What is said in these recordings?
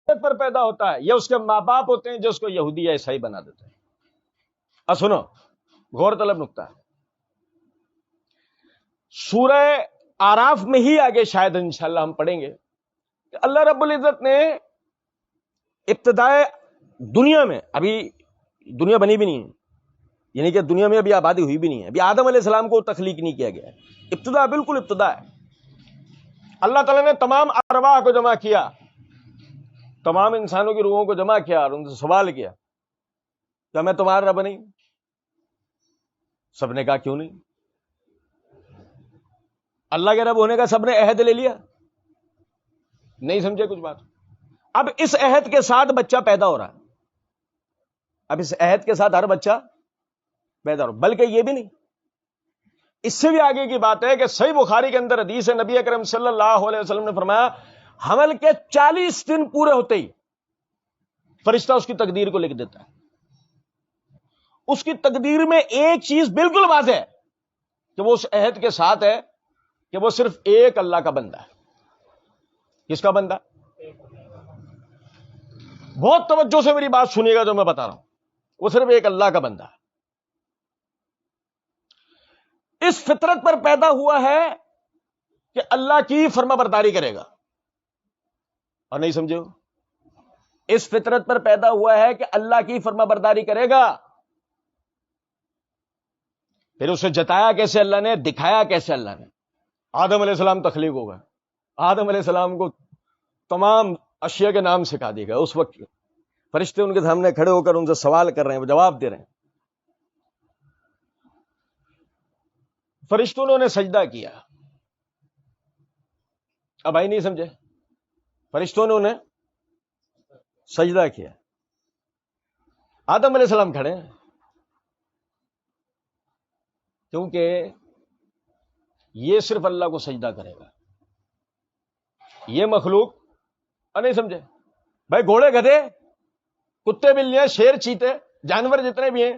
پر پیدا ہوتا ہے یا اس کے ماں باپ ہوتے ہیں جو اس کو یہودی یا عیسائی بنا دیتے ہیں. اب سنو غور طلب نکتہ ہے. سورہ آراف میں ہی آگے شاید انشاءاللہ ہم پڑھیں گے کہ اللہ رب العزت نے ابتدائے دنیا میں، ابھی دنیا بنی بھی نہیں ہے، یعنی کہ دنیا میں ابھی آبادی ہوئی بھی نہیں ہے، ابھی آدم علیہ السلام کو تخلیق نہیں کیا گیا ہے. ابتدا بالکل ابتدا ہے. اللہ تعالیٰ نے تمام ارواح کو جمع کیا، تمام انسانوں کی روحوں کو جمع کیا اور ان سے سوال کیا کیا میں تمہارا رب نہیں؟ سب نے کہا کیوں نہیں. اللہ کے رب ہونے کا سب نے عہد لے لیا. نہیں سمجھے کچھ بات. اب اس عہد کے ساتھ بچہ پیدا ہو رہا ہے، اب اس عہد کے ساتھ ہر بچہ پیدا ہو رہا. بلکہ یہ بھی نہیں، اس سے بھی آگے کی بات ہے کہ صحیح بخاری کے اندر حدیث ہے، نبی اکرم صلی اللہ علیہ وسلم نے فرمایا حمل کے 40 دن پورے ہوتے ہی فرشتہ اس کی تقدیر کو لکھ دیتا ہے. اس کی تقدیر میں ایک چیز بالکل واضح ہے کہ وہ اس عہد کے ساتھ ہے کہ وہ صرف ایک اللہ کا بندہ ہے. کس کا بندہ؟ بہت توجہ سے میری بات سنیے گا جو میں بتا رہا ہوں. وہ صرف ایک اللہ کا بندہ ہے. اس فطرت پر پیدا ہوا ہے کہ اللہ کی فرما برداری کرے گا. اور نہیں سمجھے ہو؟ اس فطرت پر پیدا ہوا ہے کہ اللہ کی فرما برداری کرے گا. پھر اسے جتایا کیسے اللہ نے، دکھایا کیسے اللہ نے. آدم علیہ السلام تخلیق ہو گئے. آدم علیہ السلام کو تمام اشیاء کے نام سکھا دیے گئے. اس وقت فرشتے ان کے سامنے کھڑے ہو کر ان سے سوال کر رہے ہیں، وہ جواب دے رہے ہیں. فرشتوں نے سجدہ کیا. اب آئی نہیں سمجھے؟ فرشتوں نے انہیں سجدہ کیا. آدم علیہ السلام کھڑے ہیں کیونکہ یہ صرف اللہ کو سجدہ کرے گا. یہ مخلوق نہیں سمجھے بھائی، گھوڑے گدھے کتے بلیاں شیر چیتے جانور جتنے بھی ہیں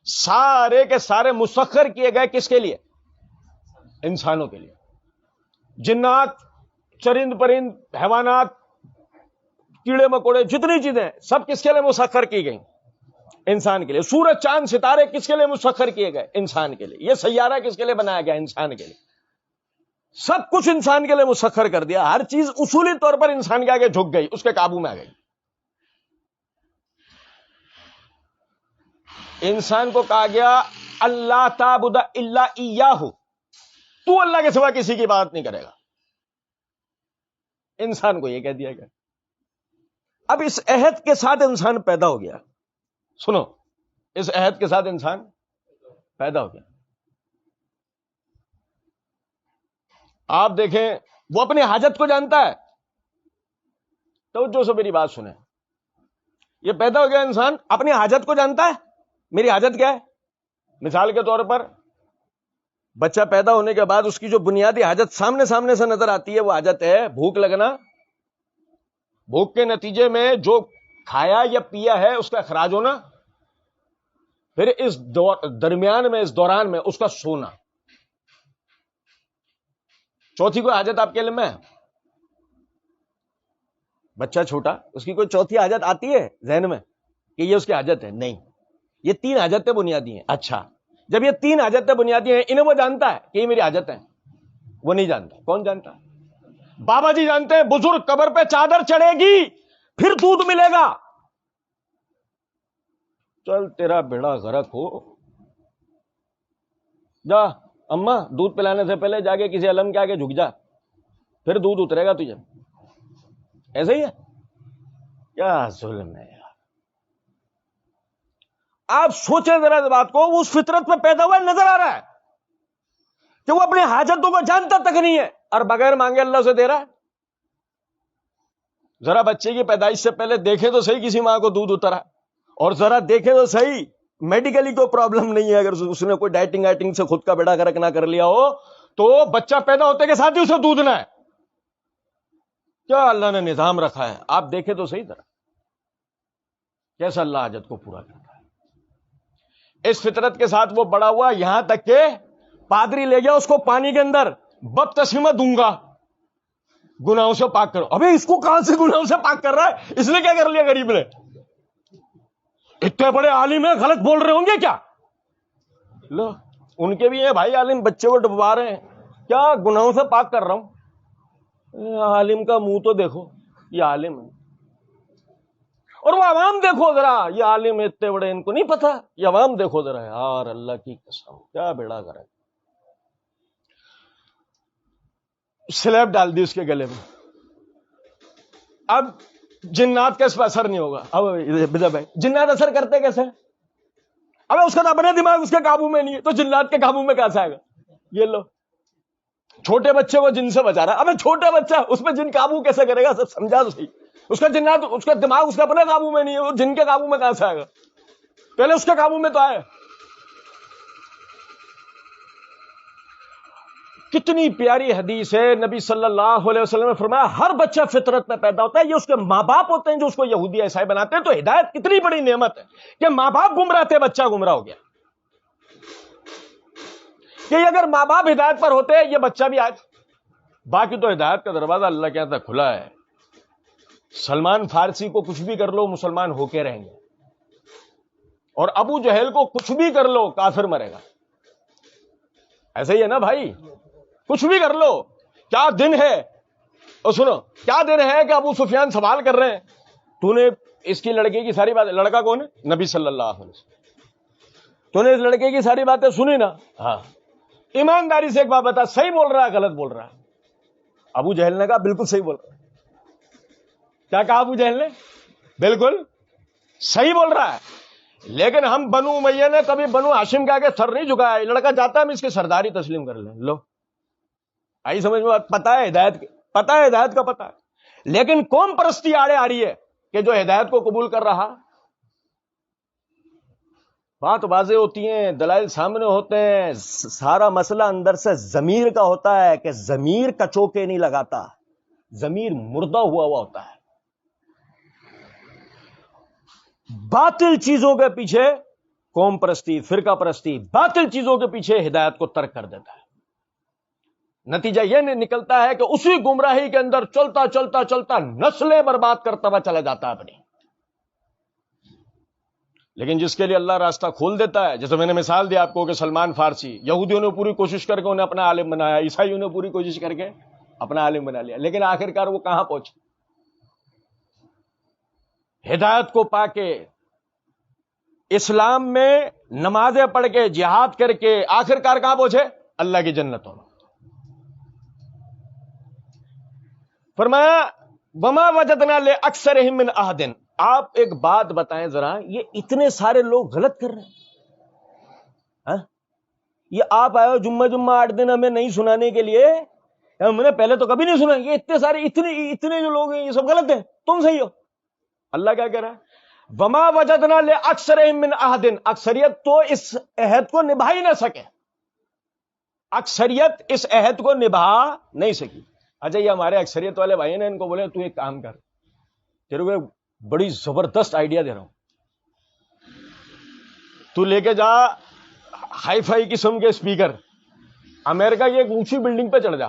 سارے کے سارے مسخر کیے گئے کس کے لیے؟ انسانوں کے لیے. جنات، چرند پرند، حیوانات، کیڑے مکوڑے، جتنی چیزیں سب کس کے لیے مسخر کی گئی؟ انسان کے لیے. سورج چاند ستارے کس کے لیے مسخر کیے گئے؟ انسان کے لیے. یہ سیارہ کس کے لیے بنایا گیا؟ انسان کے لیے. سب کچھ انسان کے لیے مسخر کر دیا. ہر چیز اصولی طور پر انسان کے آگے جھک گئی، اس کے قابو میں آ گئی. انسان کو کہا گیا اللہ تعبد الا ایاہ، تو اللہ کے سوا کسی کی بات نہیں کرے گا. انسان کو یہ کہہ دیا گیا. اب اس عہد کے ساتھ انسان پیدا ہو گیا. سنو، اس عہد کے ساتھ انسان پیدا ہو گیا. آپ دیکھیں وہ اپنی حاجت کو جانتا ہے. توجہ سے میری بات سنیں. یہ پیدا ہو گیا انسان اپنی حاجت کو جانتا ہے. میری حاجت کیا ہے؟ مثال کے طور پر بچہ پیدا ہونے کے بعد اس کی جو بنیادی حاجت سامنے سے نظر آتی ہے وہ حاجت ہے بھوک لگنا. بھوک کے نتیجے میں جو کھایا یا پیا ہے اس کا اخراج ہونا، پھر اس درمیان میں، اس دوران میں اس کا سونا. چوتھی کوئی حاجت آپ کے علم میں ہے؟ بچہ چھوٹا، اس کی کوئی چوتھی حاجت آتی ہے ذہن میں کہ یہ اس کی حاجت ہے؟ نہیں. یہ 3 حاجتیں بنیادی ہیں. اچھا، جب یہ 3 حاجتیں بنیادی ہیں، انہیں وہ جانتا ہے کہ یہ میری حاجت ہے؟ وہ نہیں جانتا. کون جانتا؟ بابا جی جانتے ہیں. بزرگ قبر پہ چادر چڑھے گی پھر دودھ ملے گا. چل تیرا بیڑا غرق ہو، جا اماں دودھ پلانے سے پہلے جا کے کسی علم کے آگے جھک جا، پھر دودھ اترے گا تجھے. ایسے ہی ہے. کیا ظلم ہے یار. آپ سوچیں ذرا اس بات کو. وہ اس فطرت میں پیدا ہوا نظر آ رہا ہے کہ وہ اپنی حاجتوں کو جانتا تک نہیں ہے اور بغیر مانگے اللہ سے دے رہا ہے. ذرا بچے کی پیدائش سے پہلے دیکھے تو صحیح کسی ماں کو دودھ اترا، اور ذرا دیکھے تو صحیح میڈیکلی کوئی پرابلم نہیں ہے. اگر اس نے کوئی ڈائٹنگ سے خود کا بیڑا غرق نہ کر لیا ہو تو بچہ پیدا ہوتے کے ساتھ ہی اسے دودھ نہ ہے. کیا اللہ نے نظام رکھا ہے. آپ دیکھیں تو صحیح ذرا کیسا اللہ حاجت کو پورا کرتا ہے. اس فطرت کے ساتھ وہ بڑا ہوا، یہاں تک کہ پادری لے گیا اس کو پانی کے اندر، بپتسمہ دوں گا. گناہوں سے پاک کرو. ابھی اس کو کہاں سے گناہوں سے پاک کر رہا ہے؟ اس نے کیا کر لیا غریب نے؟ اتنے بڑے عالم ہیں، غلط بول رہے ہوں گے کیا؟ لو ان کے بھی ہیں بھائی عالم، بچے کو ڈبوا رہے ہیں، کیا گناہوں سے پاک کر رہا ہوں. عالم کا منہ تو دیکھو، یہ عالم ہے. اور وہ عوام دیکھو ذرا، یہ عالم اتنے بڑے، ان کو نہیں پتا. یہ عوام دیکھو ذرا، یار اللہ کی قسم کیا بیڑا کرے. سلیب ڈال دی اس کے گلے میں. اب جنات کا اس پہ اثر نہیں ہوگا. اب بھائی جنات اثر کرتے کیسے؟ اب اس کا تو اپنا دماغ اس کے قابو میں نہیں ہے، تو جنات کے قابو میں کیسے آئے گا؟ یہ لو چھوٹے بچے کو جن سے بچا رہا ہے. ابے چھوٹا بچہ اس پہ جن قابو کیسے کرے گا؟ سب سمجھا تو صحیح. اس کا جنات، اس کا دماغ اس کا اپنے قابو میں نہیں ہے، وہ جن کے قابو میں کہاں سے آئے گا؟ پہلے اس کے قابو میں تو آئے. کتنی پیاری حدیث ہے. نبی صلی اللہ علیہ وسلم نے فرمایا ہر بچہ فطرت میں پیدا ہوتا ہے، یہ اس کے ماں باپ ہوتے ہیں جو اس کو یہودی عیسائی بناتے ہیں. تو ہدایت کتنی بڑی نعمت ہے کہ ماں باپ گمراہ تھے، بچہ گمراہ ہو گیا. کہ اگر ماں باپ ہدایت پر ہوتے یہ بچہ بھی آج. باقی تو ہدایت کا دروازہ اللہ کے یہاں تک کھلا ہے. سلمان فارسی کو کچھ بھی کر لو مسلمان ہو کے رہیں گے، اور ابو جہل کو کچھ بھی کر لو کافر مرے گا. ایسا ہی ہے نا بھائی؟ کچھ بھی کر لو. کیا دن ہے، اور سنو کیا دن ہے کہ ابو سفیان سوال کر رہے ہیں تو نے اس کی لڑکے کی ساری بات. لڑکا کون ہے؟ نبی صلی اللہ علیہ وسلم. تو نے اس لڑکے کی ساری باتیں سنی نا؟ ہاں. ایمانداری سے ایک بات بتا، صحیح بول رہا ہے غلط بول رہا ہے؟ ابو جہل نے کہا بالکل صحیح بول رہا ہے. کیا کہا ابو جہل نے؟ بالکل صحیح بول رہا ہے. لیکن ہم بنو امیہ نے کبھی بنو ہاشم کے آگے سر نہیں جھکایا. لڑکا چاہتا ہے ہم اس کی سرداری تسلیم کر لیں. لو آئی سمجھ میں بات؟ پتا ہے ہدایت، پتا ہے ہدایت کا پتا ہے، لیکن قوم پرستی آڑے آ رہی ہے کہ جو ہدایت کو قبول کر رہا. بات واضح ہوتی ہیں، دلائل سامنے ہوتے ہیں. سارا مسئلہ اندر سے ضمیر کا ہوتا ہے کہ ضمیر کچوکے نہیں لگاتا، ضمیر مردہ ہوا ہوتا ہے. باطل چیزوں کے پیچھے قوم پرستی، فرقہ پرستی باطل چیزوں کے پیچھے ہدایت کو ترک کر دیتا ہے. نتیجہ یہ نکلتا ہے کہ اسی گمراہی کے اندر چلتا چلتا چلتا نسلیں برباد کرتا ہوا چلا جاتا ہے اپنی. لیکن جس کے لیے اللہ راستہ کھول دیتا ہے، جیسے میں نے مثال دی آپ کو کہ سلمان فارسی، یہودیوں نے پوری کوشش کر کے انہیں اپنا عالم بنایا، عیسائیوں نے پوری کوشش کر کے اپنا عالم بنا لیا، لیکن آخرکار وہ کہاں پہنچے؟ ہدایت کو پا کے، اسلام میں نمازیں پڑھ کے، جہاد کر کے، آخرکار کہاں پہنچے؟ اللہ کی جنتوں میں. فرمایا وما وجدنا لأکثرہم من احد. آپ ایک بات بتائیں ذرا، یہ اتنے سارے لوگ غلط کر رہے ہیں، یہ آپ آئے ہو جمعہ 8 دن ہمیں نہیں سنانے کے لیے، ہم نے پہلے تو کبھی نہیں سنا. یہ اتنے سارے اتنے جو لوگ ہیں یہ سب غلط ہیں، تم صحیح ہو. اللہ کیا کہہ رہا ہے؟ وما وجدنا لأکثرہم من احد. اکثریت تو اس عہد کو نبھا ہی نہ سکے، اکثریت اس عہد کو نبھا نہیں سکی. اچھا یہ ہمارے اکثریت والے بھائی نے ان کو بولے تو ایک کام کر، تیرے کو بڑی زبردست آئیڈیا دے رہا ہوں، تو لے کے جا ہائی فائی قسم کے اسپیکر، امریکہ کی ایک اونچی بلڈنگ پہ چڑھ جا،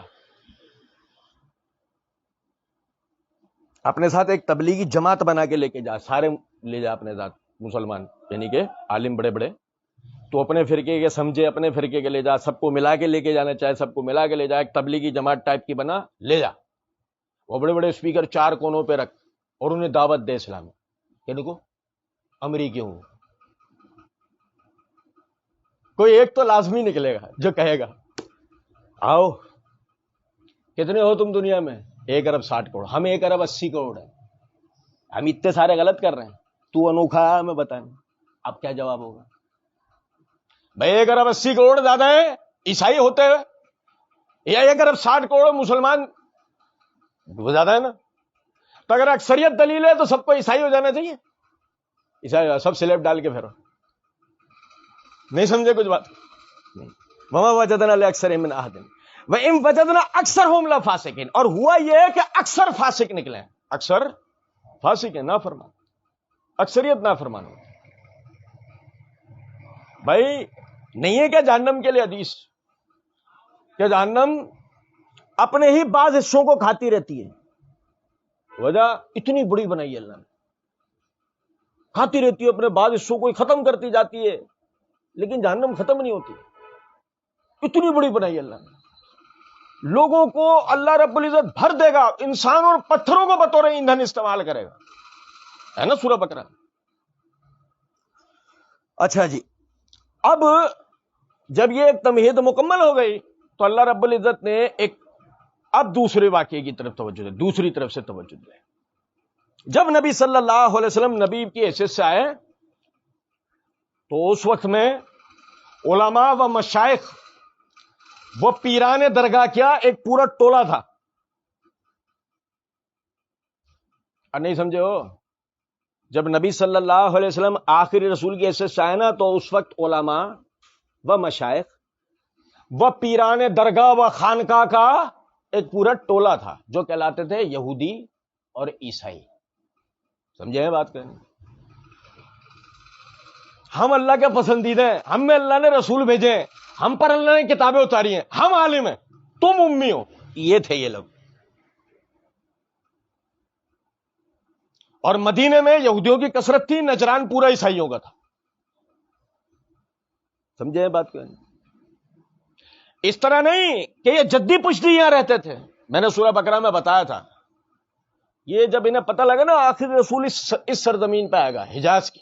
اپنے ساتھ ایک تبلیغی جماعت بنا کے لے کے جا، سارے لے جا اپنے ساتھ مسلمان، یعنی کہ عالم بڑے بڑے، تو اپنے فرقے کے سمجھے، اپنے فرقے کے لے جا، سب کو ملا کے لے کے جانا چاہے سب کو ملا کے لے جا، ایک تبلیغی جماعت ٹائپ کی بنا لے جا. وہ بڑے بڑے اسپیکر 4 کونوں پہ رکھ اور انہیں دعوت دے اسلام کہ دیکھو امریکی ہوں. کوئی ایک تو لازمی نکلے گا جو کہے گا آؤ کتنے ہو تم دنیا میں؟ 1 ارب 60 کروڑ. ہم 1 ارب 80 کروڑ ہیں، ہم اتنے سارے غلط کر رہے ہیں، تو انوکھا ہے ہمیں بتائیں. اب کیا جواب ہوگا؟ بھائی 1 ارب 80 کروڑ زیادہ ہے عیسائی ہوتے ہوئے، یا 1 ارب 60 کروڑ مسلمان وہ زیادہ ہے نا؟ تو اگر اکثریت دلیل ہے تو سب کو عیسائی ہو جانا چاہیے. عیسائی سب سلیب ڈال کے پھیرو. نہیں سمجھے کچھ بات؟ وما وجدنا لأکثرہم من احد وإن وجدنا اکثرہم لفاسقین. اور ہوا یہ کہ اکثر فاسق نکلے، اکثر فاسق ہیں، نافرمان، اکثریت نافرمان. بھائی نہیں ہے کیا جہنم کے لیے حدیث کہ جہنم اپنے ہی بعض حصوں کو کھاتی رہتی ہے. وجہ اتنی بڑی بنائی ہے اللہ نے, کھاتی رہتی ہے اپنے بعض حصوں کو ہی ختم کرتی جاتی ہے, لیکن جہنم ختم نہیں ہوتی. اتنی بڑی بنائی اللہ نے. لوگوں کو اللہ رب العزت بھر دے گا, انسان اور پتھروں کو بطور ایندھن استعمال کرے گا, ہے نا سورہ بقرہ. اچھا جی, اب جب یہ ایک تمہید مکمل ہو گئی تو اللہ رب العزت نے اب دوسرے واقعے کی طرف توجہ دے, دوسری طرف سے توجہ دے. جب نبی صلی اللہ علیہ وسلم نبی کی حیثیت سے آئے تو اس وقت میں علماء و مشائخ, وہ پیران درگاہ کیا ایک پورا ٹولہ تھا. نہیں سمجھے ہو؟ جب نبی صلی اللہ علیہ وسلم آخری رسول کی حیثیت سے آئے نا تو اس وقت علماء و مشائخ و پیران درگاہ و خانقاہ کا ایک پورا ٹولہ تھا جو کہلاتے تھے یہودی اور عیسائی. سمجھے ہیں بات کریں؟ ہم اللہ کے پسندیدہ ہیں, ہم میں اللہ نے رسول بھیجے ہیں, ہم پر اللہ نے کتابیں اتاری ہیں, ہم عالم ہیں, تم امی ہو. یہ تھے یہ لوگ. اور مدینے میں یہودیوں کی کثرت تھی, نجران پورا عیسائیوں کا تھا. سمجھے ہیں بات کریں؟ اس طرح نہیں کہ یہ جدی پشتی یہاں رہتے تھے. میں نے سورہ بقرہ میں بتایا تھا, یہ جب انہیں پتہ لگا نا آخر رسول اس سرزمین پہ آئے گا حجاز کی,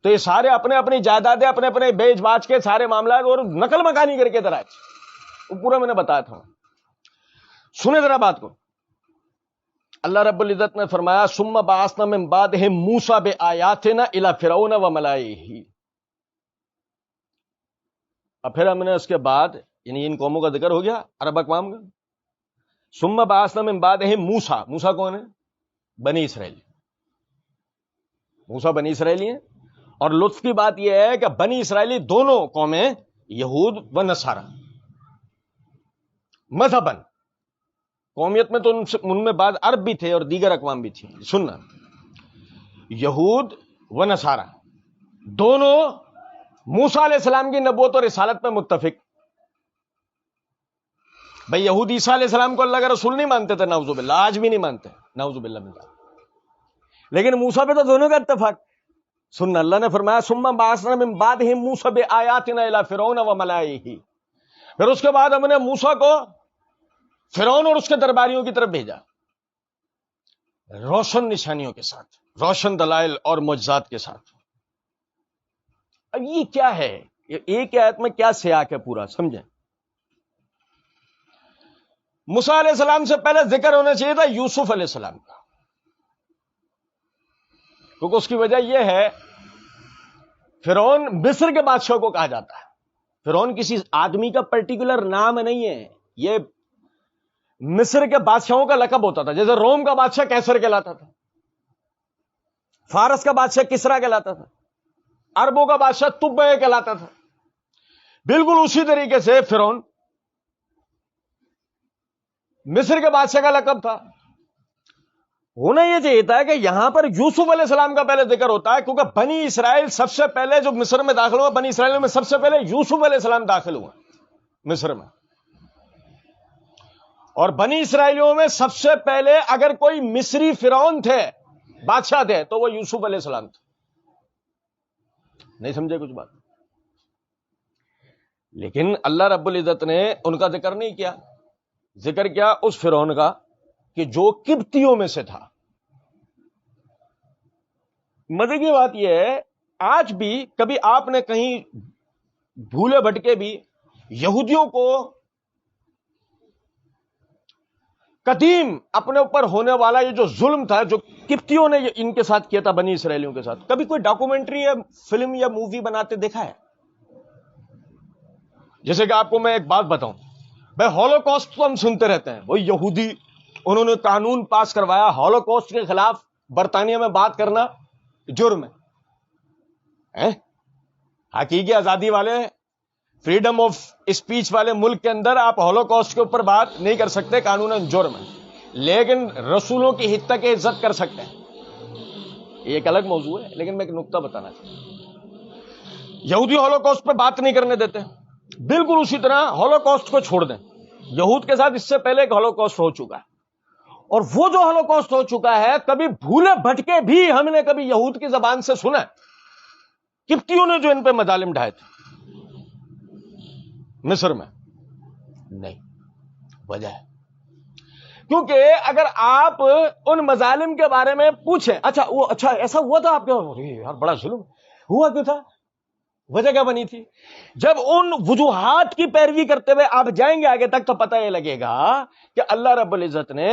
تو یہ سارے اپنے اپنی جائیدادیں اپنے اپنے بیچ باچ کے سارے معاملات اور نقل مکانی کر کے ادھر آئے. وہ پورا میں نے بتایا تھا. سنیں ذرا بات کو. اللہ رب العزت نے فرمایا ثم بعثنا من بعدهم موسیٰ بآیاتنا الی فرعون وملئہ. اب پھر ہم نے اس کے بعد یعنی ان قوموں کا ذکر ہو گیا عرب اقوام کا. ثم بعثنا من بعدهم موسیٰ, موسیٰ کون ہے؟ بنی اسرائیل. موسیٰ بنی اسرائیلی ہیں. اور لطف کی بات یہ ہے کہ بنی اسرائیلی دونوں قومیں یہود و نصارہ مذہباً, قومیت میں تو ان میں بعض عرب بھی تھے اور دیگر اقوام بھی تھی. سننا, یہود و نصارہ دونوں موسیٰ علیہ السلام کی نبوت اور رسالت پہ متفق. بھائی یہود عیسیٰ علیہ السلام کو اللہ کا رسول نہیں مانتے تھے, نعوذ باللہ, آج بھی نہیں مانتے, نعوذ باللہ من ذلک. لیکن موسیٰ پہ تو دونوں کا اتفاق. سننا, اللہ نے فرمایا ثم بعثنا من بعدهم موسیٰ بآیاتنا الی فرعون وملئہ. پھر اس کے بعد ہم نے موسیٰ کو فرعون اور اس کے درباریوں کی طرف بھیجا روشن نشانیوں کے ساتھ, روشن دلائل اور معجزات کے ساتھ. اب یہ کیا ہے, ایک آیت میں کیا سیاق ہے پورا سمجھیں. موسیٰ علیہ السلام سے پہلے ذکر ہونا چاہیے تھا یوسف علیہ السلام کا, کیونکہ اس کی وجہ یہ ہے فرعون مصر کے بادشاہ کو کہا جاتا ہے. فرعون کسی آدمی کا پرٹیکولر نام نہیں ہے, یہ مصر کے بادشاہوں کا لقب ہوتا تھا. جیسے روم کا بادشاہ کیسر کہلاتا تھا, فارس کا بادشاہ کسرا کہلاتا تھا, عربوں کا بادشاہ طبع کہلاتا تھا. بالکل اسی طریقے سے فرعون مصر کے بادشاہ کا لقب تھا. ہونا یہ چاہیے تھا کہ یہاں پر یوسف علیہ السلام کا پہلے ذکر ہوتا ہے, کیونکہ بنی اسرائیل سب سے پہلے جو مصر میں داخل ہوا, بنی اسرائیل میں سب سے پہلے یوسف علیہ السلام داخل ہوا مصر میں. اور بنی اسرائیلیوں میں سب سے پہلے اگر کوئی مصری فرعون تھے, بادشاہ تھے, تو وہ یوسف علیہ السلام تھے. نہیں سمجھے کچھ بات؟ لیکن اللہ رب العزت نے ان کا ذکر نہیں کیا. ذکر کیا اس فرعون کا کہ جو قبطیوں میں سے تھا. مزے کی بات یہ ہے, آج بھی کبھی آپ نے کہیں بھولے بھٹکے بھی یہودیوں کو قدیم اپنے اوپر ہونے والا یہ جو ظلم تھا جو قبطیوں نے ان کے ساتھ کیا تھا بنی اسرائیلیوں کے ساتھ, کبھی کوئی ڈاکومنٹری یا فلم یا مووی بناتے دیکھا ہے؟ جیسے کہ آپ کو میں ایک بات بتاؤں, بھائی ہولوکاسٹ تو ہم سنتے رہتے ہیں, وہ یہودی انہوں نے قانون پاس کروایا ہولوکاسٹ کے خلاف برطانیہ میں بات کرنا جرم ہے. حقیقی آزادی والے فریڈم آف اسپیچ والے ملک کے اندر آپ ہولوکاسٹ کے اوپر بات نہیں کر سکتے, قانون جرم ہے. لیکن رسولوں کی حد تک عزت کر سکتے ہیں, یہ ایک الگ موضوع ہے. لیکن میں ایک نقطہ بتانا چاہتا ہوں, یہودی ہولوکاسٹ پہ بات نہیں کرنے دیتے. بالکل اسی طرح ہولوکاسٹ کو چھوڑ دیں, یہود کے ساتھ اس سے پہلے ایک ہولوکاسٹ ہو چکا ہے، اور وہ جو ہولوکاسٹ ہو چکا ہے کبھی بھولے بھٹکے بھی ہم نے کبھی یہود کی زبان سے سنا ہے، قبطیوں نے جو ان پہ مظالم ڈھائے تھے مصر میں؟ نہیں. وجہ ہے کیونکہ اگر آپ ان مظالم کے بارے میں پوچھیں، اچھا ایسا ہوا تھا آپ کے، یار بڑا ظلم ہوا کیوں تھا، وجہ کیا بنی تھی؟ جب ان وجوہات کی پیروی کرتے ہوئے آپ جائیں گے آگے تک تو پتہ یہ لگے گا کہ اللہ رب العزت نے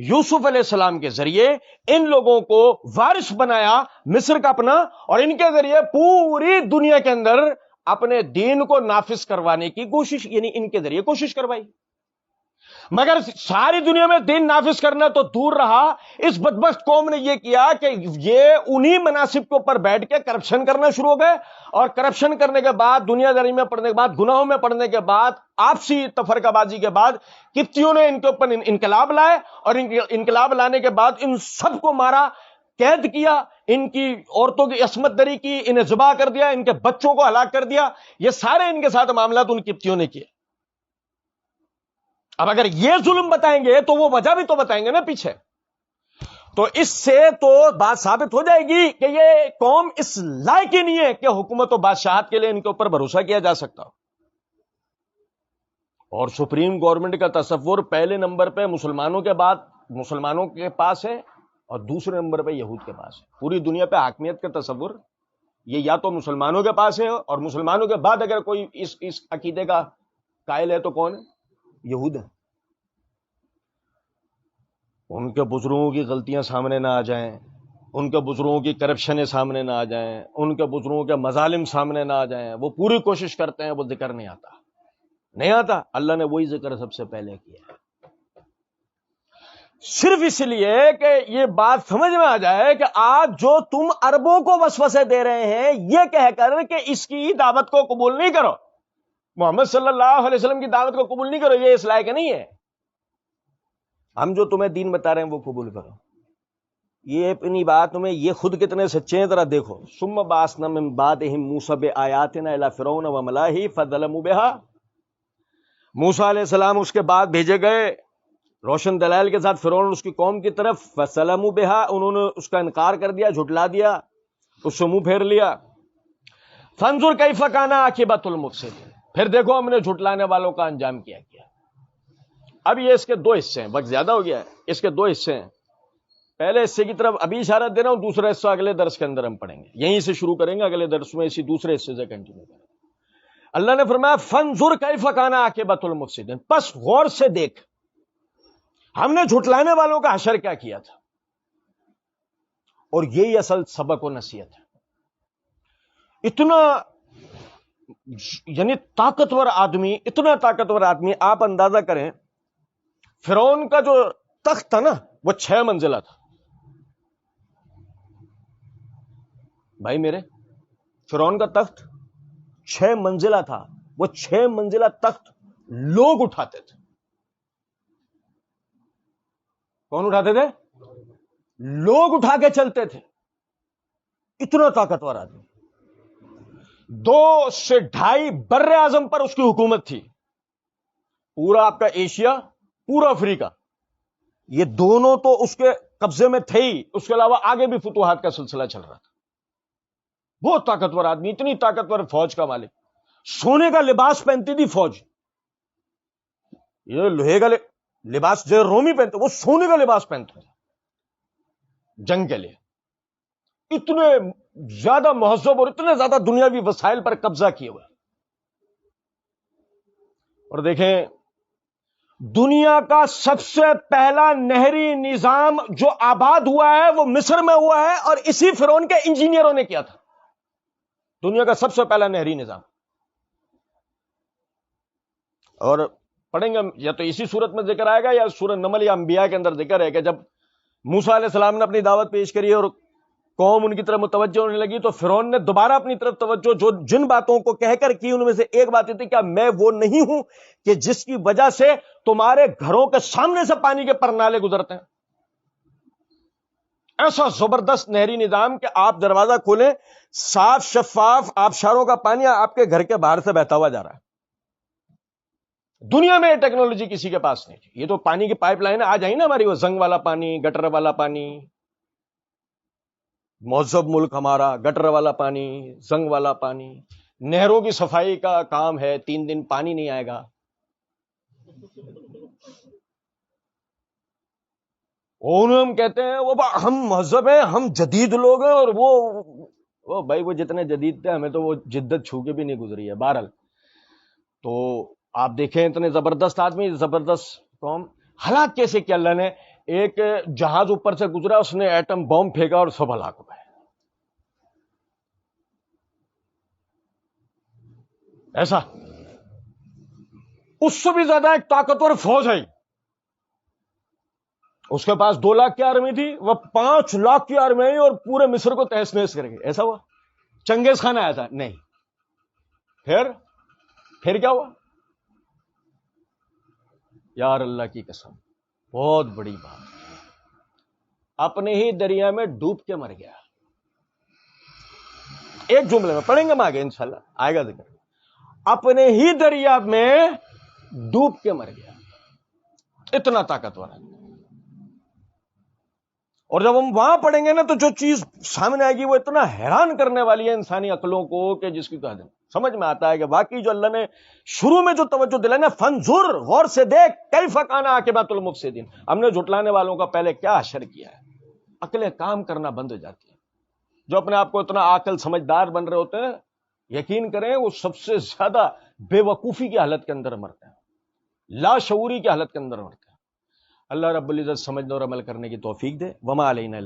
یوسف علیہ السلام کے ذریعے ان لوگوں کو وارث بنایا مصر کا اپنا، اور ان کے ذریعے پوری دنیا کے اندر اپنے دین کو نافذ کروانے کی کوشش، یعنی ان کے ذریعے کوشش کروائی. مگر ساری دنیا میں دین نافذ کرنا تو دور رہا، اس بدبخت قوم نے یہ کیا کہ یہ انہی مناصب کے اوپر بیٹھ کے کرپشن کرنا شروع ہو گئے، اور کرپشن کرنے کے بعد، دنیا داری میں پڑنے کے بعد، گناہوں میں پڑنے کے بعد، آپسی تفرقہ بازی کے بعد قبطیوں نے ان کے اوپر انقلاب لائے، اور انقلاب لانے کے بعد ان سب کو مارا، قید کیا، ان کی عورتوں کی عصمت دری کی، انہیں ذبح کر دیا، ان کے بچوں کو ہلاک کر دیا. یہ سارے ان کے ساتھ معاملات ان قبطیوں نے کیے. اب اگر یہ ظلم بتائیں گے تو وہ وجہ بھی تو بتائیں گے نا پیچھے. تو اس سے تو بات ثابت ہو جائے گی کہ یہ قوم اس لائق ہی نہیں ہے کہ حکومت و بادشاہت کے لیے ان کے اوپر بھروسہ کیا جا سکتا ہو. اور سپریم گورنمنٹ کا تصور پہلے نمبر پہ مسلمانوں کے بعد مسلمانوں کے پاس ہے، اور دوسرے نمبر پہ یہود کے پاس ہے. پوری دنیا پہ حاکمیت کا تصور یہ یا تو مسلمانوں کے پاس ہے، اور مسلمانوں کے بعد اگر کوئی اس عقیدے کا قائل ہے تو کون ہے؟ یہود ہیں. ان کے بزرگوں کی غلطیاں سامنے نہ آ جائیں، ان کے بزرگوں کی کرپشنیں سامنے نہ آ جائیں، ان کے بزرگوں کے مظالم سامنے نہ آ جائیں، وہ پوری کوشش کرتے ہیں، وہ ذکر نہیں آتا. اللہ نے وہی ذکر سب سے پہلے کیا، صرف اس لیے کہ یہ بات سمجھ میں آ جائے کہ آج جو تم عربوں کو وسوسے دے رہے ہیں یہ کہہ کر کہ اس کی دعوت کو قبول نہیں کرو، محمد صلی اللہ علیہ وسلم کی دعوت کو قبول نہیں کرو، یہ اس لائق نہیں ہے. ہم جو تمہیں دین بتا رہے ہیں وہ قبول کرو. یہ اپنی بات میں یہ خود کتنے سچے ہیں ذرا دیکھو. ثم بعثنا من بعدهم موسى بآياتنا الى فرعون وملئه فظلموا بها. موسیٰ علیہ السلام اس کے بعد بھیجے گئے روشن دلائل کے ساتھ فرعون اس کی قوم کی طرف، فظلموا بها، انہوں نے اس کا انکار کر دیا، جھٹلا دیا، اس سے منہ پھیر لیا. فانظر کیف کان عاقبۃ المفسدین، پھر دیکھو ہم نے جھٹلانے والوں کا انجام کیا کیا. اب یہ اس کے دو حصے ہیں، وقت زیادہ ہو گیا ہے، اس کے دو حصے ہیں. پہلے حصے کی طرف ابھی اشارہ دے رہا ہوں، دوسرا حصہ اگلے درس کے اندر ہم پڑھیں گے، یہیں سے شروع کریں گے، اگلے درس میں اسی دوسرے حصے سے کنٹینیو کریں گے. اللہ نے فرمایا فانظر کیف کان عاقبۃ المفسدین، پس غور سے دیکھ ہم نے جھٹلانے والوں کا حشر کیا کیا تھا. اور یہی اصل سبق و نصیحت ہے. اتنا یعنی طاقتور آدمی، اتنا طاقتور آدمی، آپ اندازہ کریں فرعون کا جو تخت تھا نا وہ 6 منزلہ تھا. بھائی میرے، فرعون کا تخت 6 منزلہ تھا. وہ 6 منزلہ تخت لوگ اٹھاتے تھے. کون اٹھاتے تھے؟ لوگ اٹھا کے چلتے تھے. اتنا طاقتور آدمی. 2 سے 2.5 بر اعظم پر اس کی حکومت تھی. پورا آپ کا ایشیا، پورا افریقہ، یہ دونوں تو اس کے قبضے میں تھے ہی، اس کے علاوہ آگے بھی فتوحات کا سلسلہ چل رہا تھا. بہت طاقتور آدمی، اتنی طاقتور فوج کا مالک. سونے کا لباس پہنتی تھی فوج. یہ لوہے کا لباس جو رومی پہنتے، وہ سونے کا لباس پہنتے تھے جنگ کے لیے. اتنے زیادہ مہذب اور اتنے زیادہ دنیاوی وسائل پر قبضہ کیے ہوئے. اور دیکھیں دنیا کا سب سے پہلا نہری نظام جو آباد ہوا ہے وہ مصر میں ہوا ہے، اور اسی فرعون کے انجینئروں نے کیا تھا. دنیا کا سب سے پہلا نہری نظام. اور پڑھیں گے یا تو اسی صورت میں ذکر آئے گا یا سورہ نمل یا انبیاء کے اندر ذکر ہے کہ جب موسیٰ علیہ السلام نے اپنی دعوت پیش کری اور قوم ان کی طرف متوجہ ہونے لگی تو فرعون نے دوبارہ اپنی طرف توجہ جو جن باتوں کو کہہ کر کی ان میں سے ایک بات یہ تھی کہ میں وہ نہیں ہوں کہ جس کی وجہ سے تمہارے گھروں کے سامنے سے پانی کے پرنالے گزرتے ہیں. ایسا زبردست نہری نظام کہ آپ دروازہ کھولیں، صاف شفاف آبشاروں کا پانی آپ کے گھر کے باہر سے بہتا ہوا جا رہا ہے. دنیا میں ٹیکنالوجی کسی کے پاس نہیں. یہ تو پانی کی پائپ لائن آ جائیں نا ہماری, وہ زنگ والا پانی, گٹر والا پانی. مہذب ملک ہمارا, گٹر والا پانی, زنگ والا پانی. نہروں کی صفائی کا کام ہے, 3 دن پانی نہیں آئے گا. اور ہم کہتے ہیں وہ ہم مہذب ہیں, ہم جدید لوگ ہیں, اور وہ بھائی وہ جتنے جدید تھے ہمیں تو وہ جدت چھو کے بھی نہیں گزری ہے. بہرحال تو آپ دیکھیں اتنے زبردست آدمی, زبردست قوم, حالات کیسے کہ اللہ نے ایک جہاز اوپر سے گزرا, اس نے ایٹم بم پھینکا اور سب ہلاک ہو گئے. ایسا اس سے بھی زیادہ ایک طاقتور فوج ہے, اس کے پاس 2 لاکھ کی آرمی تھی, وہ 5 لاکھ کی آرمی آئی اور پورے مصر کو تہس نہس کر گئی. ایسا ہوا؟ چنگیز خان آیا تھا؟ نہیں. پھر کیا ہوا؟ یار اللہ کی قسم, بہت بڑی بات, اپنے ہی دریا میں ڈوب کے مر گیا. ایک جملے میں پڑھیں گے ہم آگے انشاءاللہ آئے گا ذکر. اپنے ہی دریا میں ڈوب کے مر گیا. اتنا طاقتور ہے. اور جب ہم وہاں پڑھیں گے نا تو جو چیز سامنے آئے گی وہ اتنا حیران کرنے والی ہے انسانی عقلوں کو کہ جس کی کہا سمجھ میں آتا ہے کہ واقعی جو اللہ نے شروع میں جو توجہ دلائی نا, فنظر, غور سے دیکھ, کیف کان عاقبۃ المفسدین, ہم نے جھٹلانے والوں کا پہلے کیا حشر کیا ہے. عقلیں کام کرنا بند ہو جاتی ہیں. جو اپنے آپ کو اتنا عاقل سمجھدار بن رہے ہوتے ہیں, یقین کریں وہ سب سے زیادہ بے وقوفی کی حالت کے اندر مرتے ہیں, لا شعوری کی حالت کے اندر مرتے ہیں. اللہ رب العزت سمجھنے اور عمل کرنے کی توفیق دے. وما علینا الا